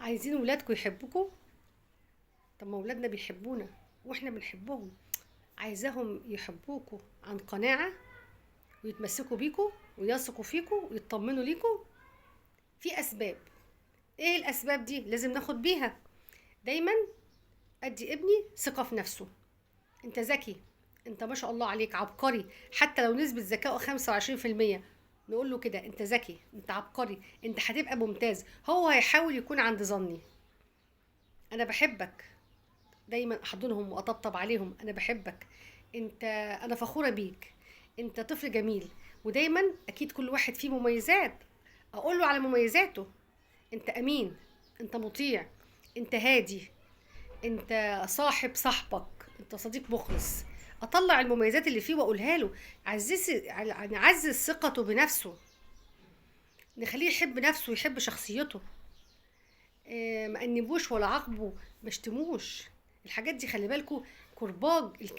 عايزين ولادكم يحبوكوا؟ طب ما ولادنا بيحبونا واحنا بنحبهم. عايزاهم يحبوكوا عن قناعة، ويتمسكوا بيكوا ويثقوا فيكوا ويطمنوا ليكوا. في اسباب. ايه الاسباب دي؟ لازم ناخد بيها. دايما ادي ابني ثقة في نفسه. انت ذكي، انت ما شاء الله عليك عبقري، حتى لو نسبة ذكائه 25%. نقول له كده: انت ذكي، انت عبقري، انت هتبقى ممتاز. هو هيحاول يكون عند ظني. انا بحبك. دايما احضنهم واطبطب عليهم: انا بحبك، انت، انا فخوره بيك، انت طفل جميل. ودايما اكيد كل واحد فيه مميزات، اقول له على مميزاته: انت امين، انت مطيع، انت هادي، انت صاحب صاحبك، انت صديق مخلص. اطلع المميزات اللي فيه واقولها له. نعزز ثقته بنفسه، نخليه يحب نفسه ويحب شخصيته. ما انبوش ولا عاقبه، ما اشتموش. الحاجات دي خلي بالكوا كرباج.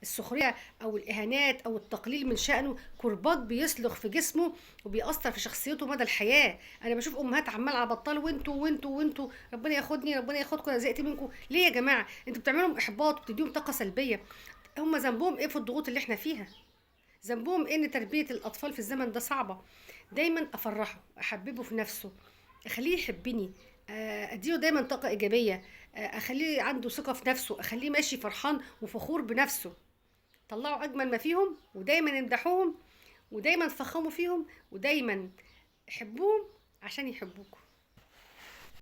السخريه او الاهانات او التقليل من شأنه كرباج بيسلخ في جسمه وبيأثر في شخصيته مدى الحياه. انا بشوف امهات عمال على بطال: وانتوا وانتوا وانتوا، ربنا ياخدني، ربنا ياخدكم، انا زهقت منكم. ليه يا جماعه؟ انتوا بتعملوا احباط وبتديهم طاقه سلبيه. هم ذنبهم ايه في الضغوط اللي احنا فيها؟ ذنبهم إيه ان تربيه الاطفال في الزمن ده صعبه؟ دايما افرحه، احببه في نفسه، اخليه يحبني، اديله دايما طاقه ايجابيه، اخليه عنده ثقه في نفسه، اخليه ماشي فرحان وفخور بنفسه. طلعوا اجمل ما فيهم، ودايما امدحوهم، ودايما فخموا فيهم، ودايما حبوهم عشان يحبوكوا.